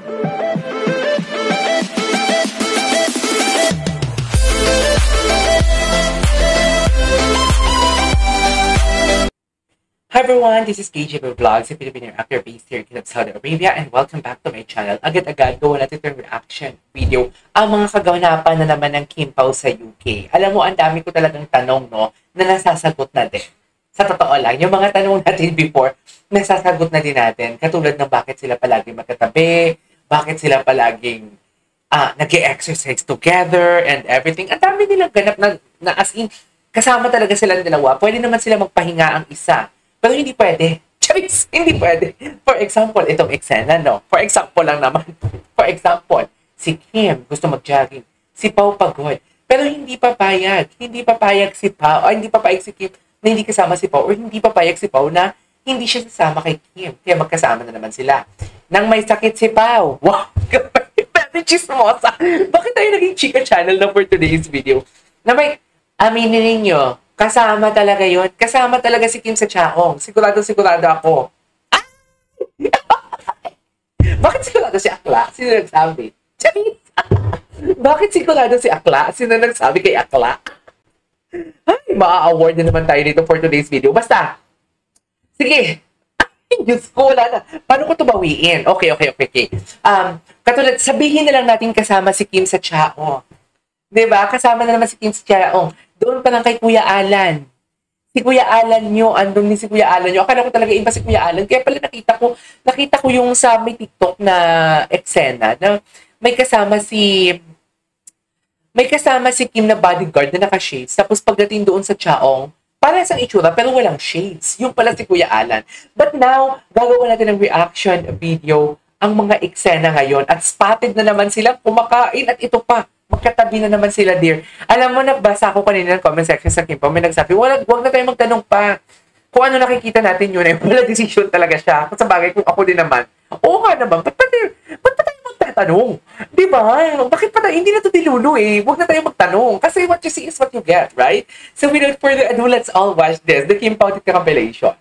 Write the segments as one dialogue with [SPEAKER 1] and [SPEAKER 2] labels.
[SPEAKER 1] Hi everyone, this is KJ Vlogs, a Filipino actor based here in Saudi Arabia, and welcome back to my channel. Agad-agad, gawa natin itong reaction video. Ang mga kaganapan na naman ng Kim Pao sa UK. Alam mo, ang dami ko talagang tanong, no, na nasasagot na din. Sa totoo lang, yung mga tanong natin before, nasasagot na din natin. Katulad ng bakit sila palaging magkatabi, bakit sila palaging nag-exercise together and everything. Ang dami nilang ganap na as in, kasama talaga silang dalawa. Pwede naman sila magpahinga ang isa. Pero hindi pwede. Charis, hindi pwede. For example, itong eksena, no? For example lang naman. For example, si Kim gusto mag-jogging. Si Pao pagod. Pero hindi papayag. Hindi papayag si Pao. O hindi papayag si Kim na hindi kasama si Pao. Or hindi papayag si Pao na hindi siya sasama kay Kim. Kaya magkasama na naman sila. Nang may sakit si Pao. Wow! Pwede chismosa. Bakit tayo naging chika channel na for today's video? Na may aminin ninyo, kasama talaga yon. Kasama talaga si Kim sa Chaong. Sigurado ako. Ah! Bakit sigurado si Akla? Sino nagsabi? Charis! Bakit sigurado si Akla? Sino nagsabi kay Akla? Ay, maa-award na naman tayo dito for today's video. Basta, sige. Ay, Diyos ko, wala na. Paano ko ito bawiin? Okay. Katulad, sabihin na lang natin kasama si Kim sa Chaong. Diba? Kasama na naman si Kim sa Chaong. Doon pa lang kay Kuya Alan. Si Kuya Alan nyo, andun din si Kuya Alan nyo. Akala ko talaga iba si Kuya Alan. Kaya pala nakita ko yung sa may TikTok na eksena na may kasama si Kim na bodyguard na naka-shades. Tapos pagdating doon sa Chaong, para sa itsura pero walang shades. Yung pala si Kuya Alan. But now, gagawa natin ng reaction video ang mga eksena ngayon. At spotted na naman sila kumakain at ito pa. Magkatabi na naman sila, dear. Alam mo, nabasa ko kanina ng comment section sa Kim Pao, may nagsabi, wag na tayo magtanong pa. Kung ano nakikita natin yun, ay wala decision talaga siya. Kung sa bagay, kung ako din naman, oo nga naman, ba't pa tayo magtatanong? Diba? Bakit pa tayo? Hindi na ito dilulu eh. Wag na tayo magtanong. Kasi what you see is what you get, right? So without further ado, let's all watch this. The Kim Pao compilation.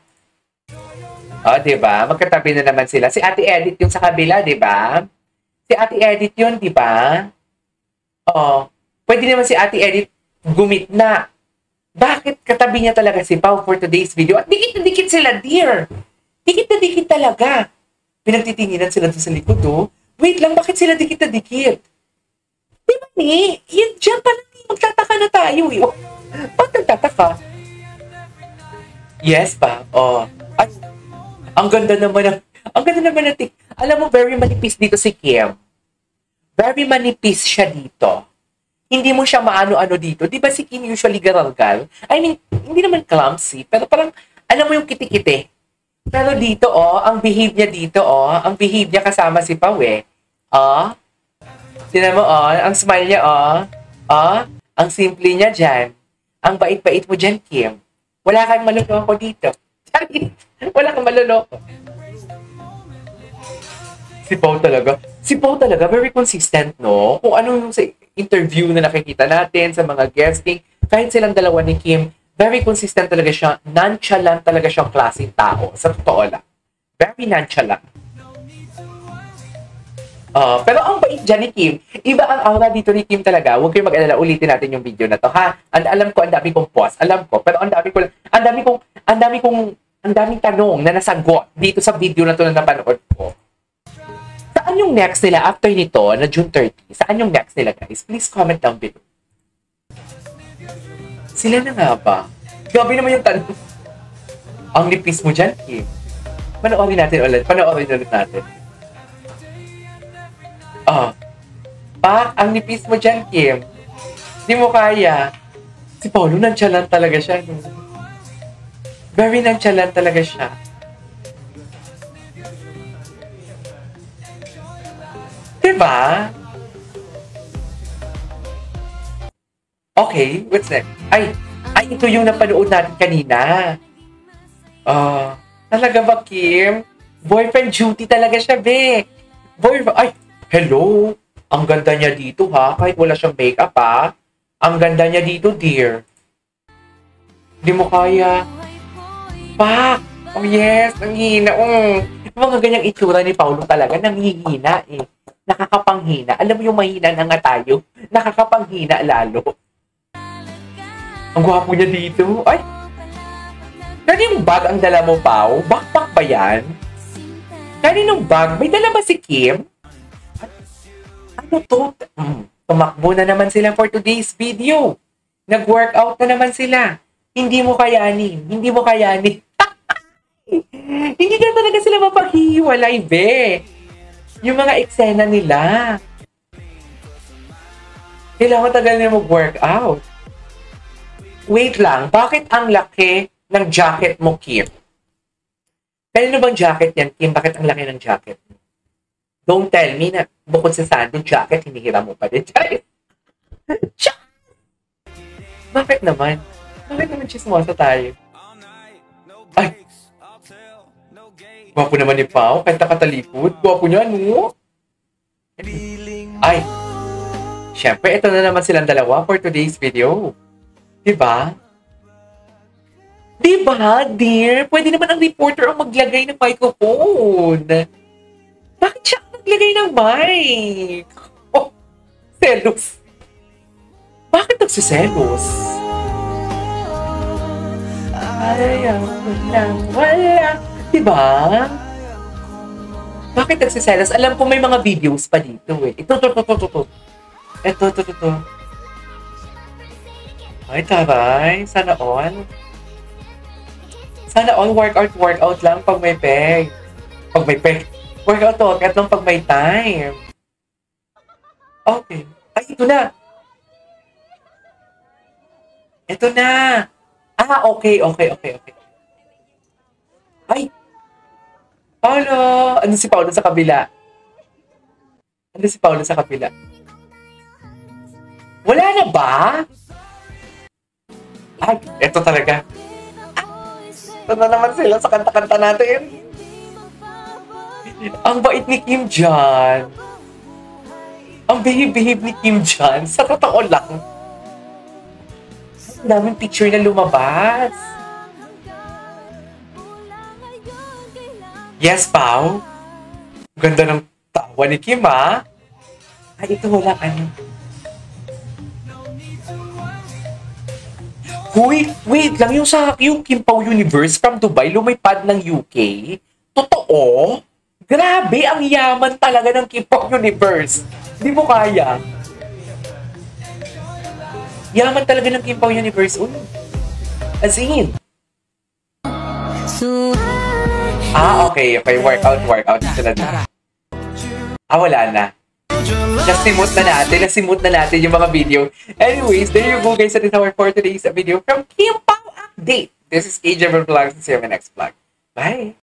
[SPEAKER 1] Oh, diba? Magkatabi na naman sila. Si Ate Edith yung sa kabila, diba? Si Ate Edith yun, diba? Oh, pwede naman si Ate Edith gumitna. Bakit katabi niya talaga si Pao for today's video? At dikit na dikit sila, dear. Dikit na dikit talaga. Pinagtitinginan sila sa likod, oh. Wait lang, bakit sila dikit na dikit? Di ba ni? Yan, dyan pa lang, magtataka na tayo, eh. Oh, ba't nagtataka? Yes pa, oh. At, ang ganda naman ng alam mo, very manipis dito si Kim. Very manipis siya dito. Hindi mo siya maano-ano dito. Di ba si Kim usually garalgal? I mean, hindi naman clumsy, pero parang, alam mo yung kiti-kiti. Pero dito, oh, ang behave niya dito, oh, ang behave niya kasama si Pao, eh. Oh, tinan mo, oh, ang smile niya, oh, ang simple niya dyan. Ang bait-bait mo dyan, Kim. Wala kang maluloko dito. Wala kang maluloko. Si Pao talaga, very consistent, no? Kung ano yung sa interview na nakikita natin, sa mga guesting, kahit silang dalawa ni Kim, very consistent talaga siya, nonchalant talaga siyang klaseng tao, sa totoo lang. Very nonchalant. Pero ang bait dyan ni Kim, iba ang aura dito ni Kim talaga. Huwag kayong mag-alala, ulitin natin yung video na to, ha? Alam ko, ang dami kong pause, alam ko, pero ang daming tanong na nasagot dito sa video na to na napanood ko. Saan yung next nila after nito, na June 30? Saan yung next nila, guys? Please comment down below. Sila na nga ba? Grabe naman yung tanong. Ang nipis mo dyan, Kim. Panoorin ulit natin. Pak, ang nipis mo dyan, Kim. Di mo kaya. Si Paulo, nonchalant talaga siya. Very nonchalant talaga siya. Diba? Okay, what's next? Ay, ito yung napanood natin kanina. Talaga ba, Kim? Boyfriend duty talaga siya, be. Ay, hello. Ang ganda niya dito, ha? Kahit wala siyang makeup, ha? Ang ganda niya dito, dear. Hindi mo kaya. Pak! Oh, yes. Ang hina. Yung mga ganyang itsura ni Paulo talaga, nanghihina eh. Nakakapanghina. Alam mo yung mahina na nga tayo? Nakakapanghina lalo. Ang gwapo niya dito. Ay! Kaninong bag ang dala mo, Pao? Backpack ba yan? Kaninong bag? May dala ba si Kim? Ano to? Tumakbo na naman sila for today's video. Nag-workout na naman sila. Hindi mo kayanin. Hindi mo kayanin. Hindi ka talaga sila mapaghihiwalay, be. Yung mga eksena nila. Kailangan tagal na mag-workout. Wait lang, bakit ang laki ng jacket mo, Kim? Kanino bang jacket yan, Kim? Bakit ang laki ng jacket mo? Don't tell me na bukod sa sando jacket, hinihira mo pa din. Bakit naman? Bakit naman chismosa tayo? Ay! Gwapo naman ni Pao. Kanta katalikod. Gwapo niya, no? Ay! Siyempre, ito na naman silang dalawa for today's video. Diba? Diba, dear? Pwede naman ang reporter ang maglagay ng microphone. Bakit siya naglagay ng mic? Oh, selos. Bakit nagsiselos? Ayaw lang wala. Diba? Bakit nagsiselos? Alam ko may mga videos pa dito eh. Ito. Ito. Ay, taray. Sana all. Sana all workout lang pag may peg. Pag may peg. Workout lang pag may time. Okay. Ay, ito na. Ito na. Ah, okay. Ay! Paulo! Ano si Paulo sa kabila? Wala na ba? Ay, eto talaga. Ito na naman sila sa kanta-kanta natin. Ang bait ni Kim Jan. Ang behave ni Kim Jan. Sa totoo lang. Ang daming picture na lumabas. Yes, Pao? Ganda ng tawa ni Kim, ha? Ay, ito wala ano. Wait lang, yung Kim Pao Universe from Dubai, lumipad ng UK. Totoo? Grabe, ang yaman talaga ng Kim Pao Universe. Hindi mo kaya. Yaman talaga ng Kim Pao Universe. Uy. As in. Okay. Workout sila na. Wala na. Nasimut na natin yung mga video. Anyways, there you go guys. That is our for today's video from Kim Pao Update. This is KJ Vlogs. See you in my next vlog. Bye!